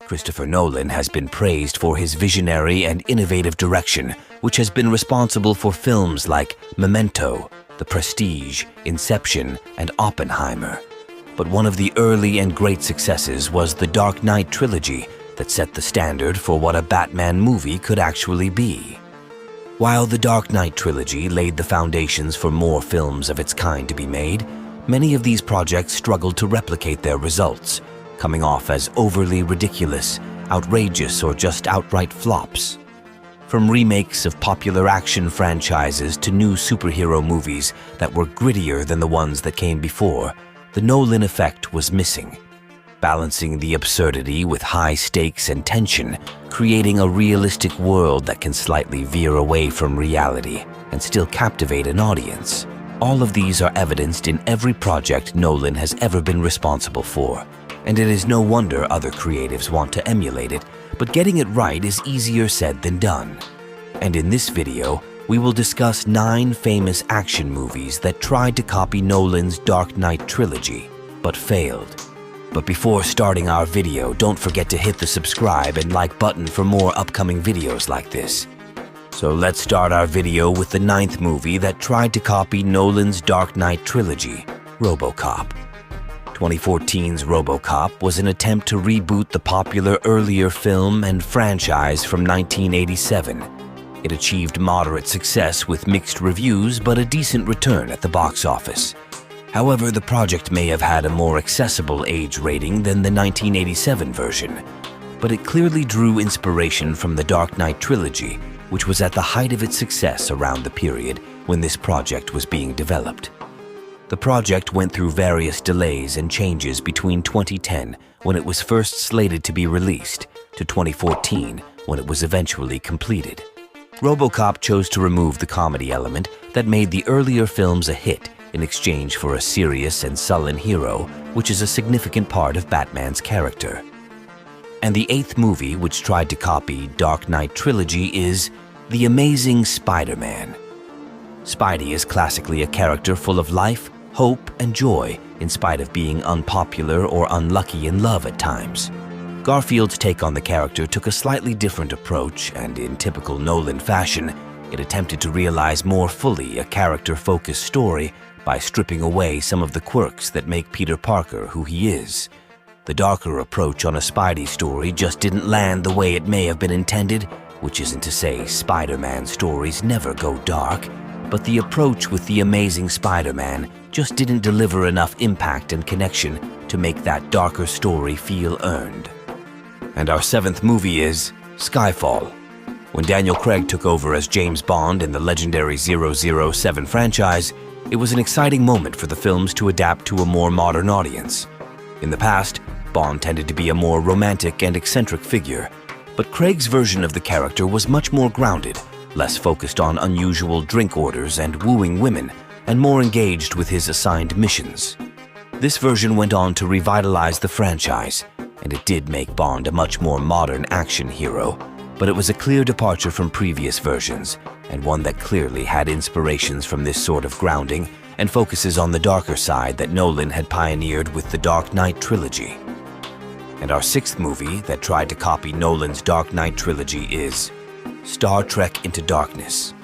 Christopher Nolan has been praised for his visionary and innovative direction, which has been responsible for films like Memento, The Prestige, Inception, and Oppenheimer. But one of the early and great successes was the Dark Knight Trilogy that set the standard for what a Batman movie could actually be. While the Dark Knight Trilogy laid the foundations for more films of its kind to be made, many of these projects struggled to replicate their results, coming off as overly ridiculous, outrageous, or just outright flops. From remakes of popular action franchises to new superhero movies that were grittier than the ones that came before, the Nolan effect was missing, balancing the absurdity with high stakes and tension, creating a realistic world that can slightly veer away from reality and still captivate an audience. All of these are evidenced in every project Nolan has ever been responsible for, and it is no wonder other creatives want to emulate it, but getting it right is easier said than done. And in this video, we will discuss 9 famous action movies that tried to copy Nolan's Dark Knight Trilogy, but failed. But before starting our video, don't forget to hit the subscribe and like button for more upcoming videos like this. So let's start our video with the 9th movie that tried to copy Nolan's Dark Knight Trilogy, RoboCop. 2014's RoboCop was an attempt to reboot the popular earlier film and franchise from 1987. It achieved moderate success with mixed reviews, but a decent return at the box office. However, the project may have had a more accessible age rating than the 1987 version, but it clearly drew inspiration from the Dark Knight Trilogy, which was at the height of its success around the period when this project was being developed. The project went through various delays and changes between 2010, when it was first slated to be released, to 2014, when it was eventually completed. RoboCop chose to remove the comedy element that made the earlier films a hit in exchange for a serious and sullen hero, which is a significant part of Batman's character. And the 8th movie, which tried to copy Dark Knight Trilogy, is The Amazing Spiderman. Spidey is classically a character full of life, hope, and joy, in spite of being unpopular or unlucky in love at times. Garfield's take on the character took a slightly different approach, and in typical Nolan fashion, it attempted to realize more fully a character-focused story by stripping away some of the quirks that make Peter Parker who he is. The darker approach on a Spidey story just didn't land the way it may have been intended, which isn't to say Spider-Man stories never go dark, but the approach with The Amazing Spider-Man just didn't deliver enough impact and connection to make that darker story feel earned. And our 7th movie is Skyfall. When Daniel Craig took over as James Bond in the legendary 007 franchise, it was an exciting moment for the films to adapt to a more modern audience. In the past, Bond tended to be a more romantic and eccentric figure, but Craig's version of the character was much more grounded, less focused on unusual drink orders and wooing women, and more engaged with his assigned missions. This version went on to revitalize the franchise, and it did make Bond a much more modern action hero, but it was a clear departure from previous versions, and one that clearly had inspirations from this sort of grounding and focuses on the darker side that Nolan had pioneered with the Dark Knight Trilogy. And our 6th movie that tried to copy Nolan's Dark Knight Trilogy is Star Trek Into Darkness.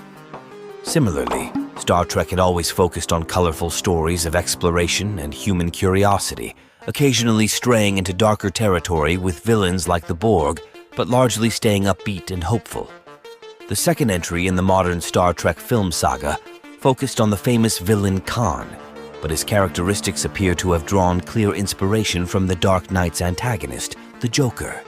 Similarly, Star Trek had always focused on colorful stories of exploration and human curiosity, occasionally straying into darker territory with villains like the Borg, but largely staying upbeat and hopeful. The second entry in the modern Star Trek film saga focused on the famous villain Khan, but his characteristics appear to have drawn clear inspiration from the Dark Knight's antagonist, the Joker.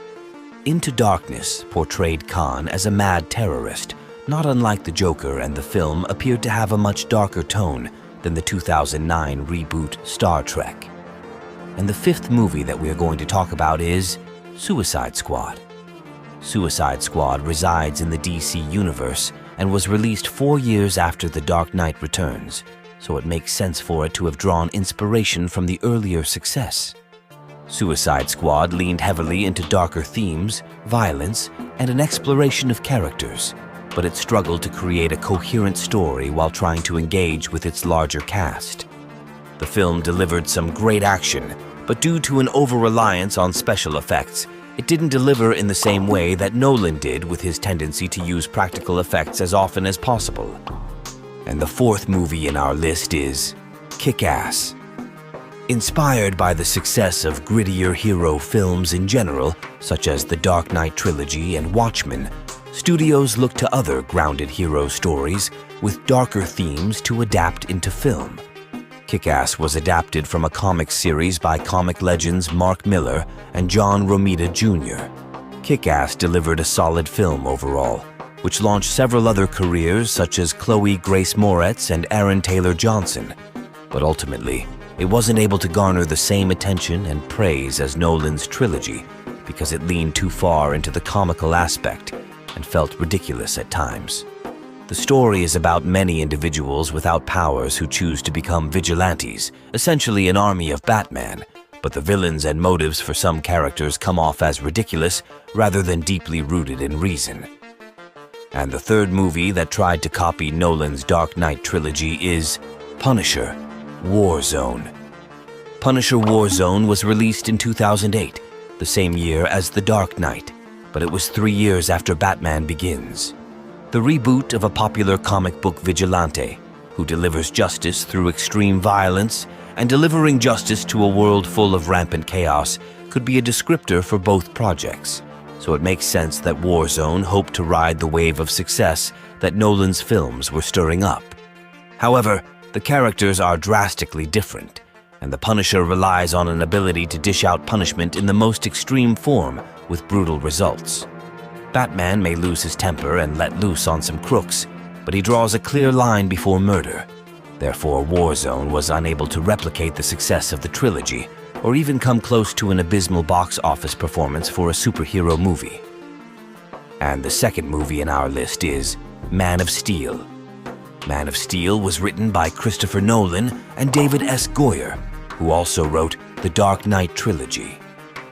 Into Darkness portrayed Khan as a mad terrorist, not unlike the Joker, and the film appeared to have a much darker tone than the 2009 reboot Star Trek. And the 5th movie that we are going to talk about is Suicide Squad. Suicide Squad resides in the DC universe and was released 4 years after The Dark Knight Returns, so it makes sense for it to have drawn inspiration from the earlier success. Suicide Squad leaned heavily into darker themes, violence, and an exploration of characters, but it struggled to create a coherent story while trying to engage with its larger cast. The film delivered some great action, but due to an over-reliance on special effects, it didn't deliver in the same way that Nolan did with his tendency to use practical effects as often as possible. And the fourth movie in our list is Kick-Ass. Inspired by the success of grittier hero films in general, such as the Dark Knight Trilogy and Watchmen, studios looked to other grounded hero stories with darker themes to adapt into film. Kick-Ass was adapted from a comic series by comic legends Mark Millar and John Romita Jr. Kick-Ass delivered a solid film overall, which launched several other careers such as Chloe Grace Moretz and Aaron Taylor Johnson. But ultimately, it wasn't able to garner the same attention and praise as Nolan's Trilogy because it leaned too far into the comical aspect and felt ridiculous at times. The story is about many individuals without powers who choose to become vigilantes, essentially an army of Batman, but the villains and motives for some characters come off as ridiculous rather than deeply rooted in reason. And the third movie that tried to copy Nolan's Dark Knight Trilogy is Punisher: Warzone. Punisher: Warzone was released in 2008, the same year as The Dark Knight, but it was 3 years after Batman Begins. The reboot of a popular comic book vigilante who delivers justice through extreme violence, and delivering justice to a world full of rampant chaos could be a descriptor for both projects, so it makes sense that Warzone hoped to ride the wave of success that Nolan's films were stirring up. However, the characters are drastically different, and the Punisher relies on an ability to dish out punishment in the most extreme form with brutal results. Batman may lose his temper and let loose on some crooks, but he draws a clear line before murder. Therefore, Warzone was unable to replicate the success of the trilogy, or even come close to an abysmal box office performance for a superhero movie. And the second movie in our list is Man of Steel. Man of Steel was written by Christopher Nolan and David S. Goyer, who also wrote the Dark Knight Trilogy.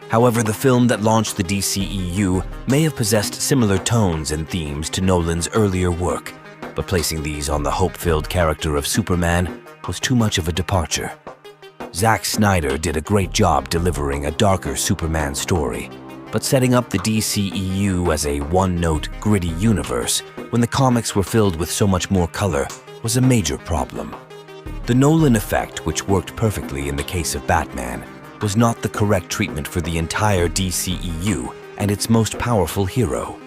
However, the film that launched the DCEU may have possessed similar tones and themes to Nolan's earlier work, but placing these on the hope-filled character of Superman was too much of a departure. Zack Snyder did a great job delivering a darker Superman story, but setting up the DCEU as a one-note, gritty universe when the comics were filled with so much more color was a major problem. The Nolan effect, which worked perfectly in the case of Batman, was not the correct treatment for the entire DCEU and its most powerful hero.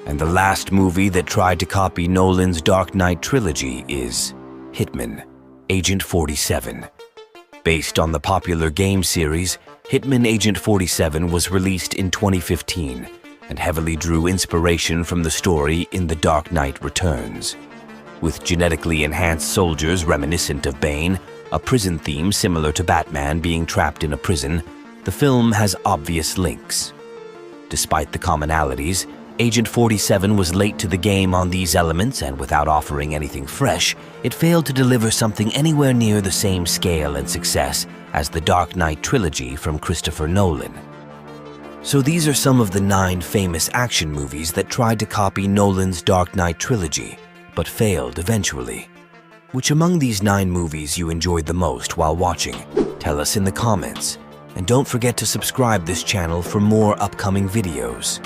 And the last movie that tried to copy Nolan's Dark Knight Trilogy is Hitman Agent 47. Based on the popular game series, Hitman Agent 47 was released in 2015 and heavily drew inspiration from the story in The Dark Knight Returns. With genetically enhanced soldiers reminiscent of Bane, a prison theme similar to Batman being trapped in a prison, the film has obvious links. Despite the commonalities, Agent 47 was late to the game on these elements, and without offering anything fresh, it failed to deliver something anywhere near the same scale and success as the Dark Knight Trilogy from Christopher Nolan. So these are some of the 9 famous action movies that tried to copy Nolan's Dark Knight Trilogy, but failed eventually. Which among these 9 movies you enjoyed the most while watching? Tell us in the comments. And don't forget to subscribe this channel for more upcoming videos.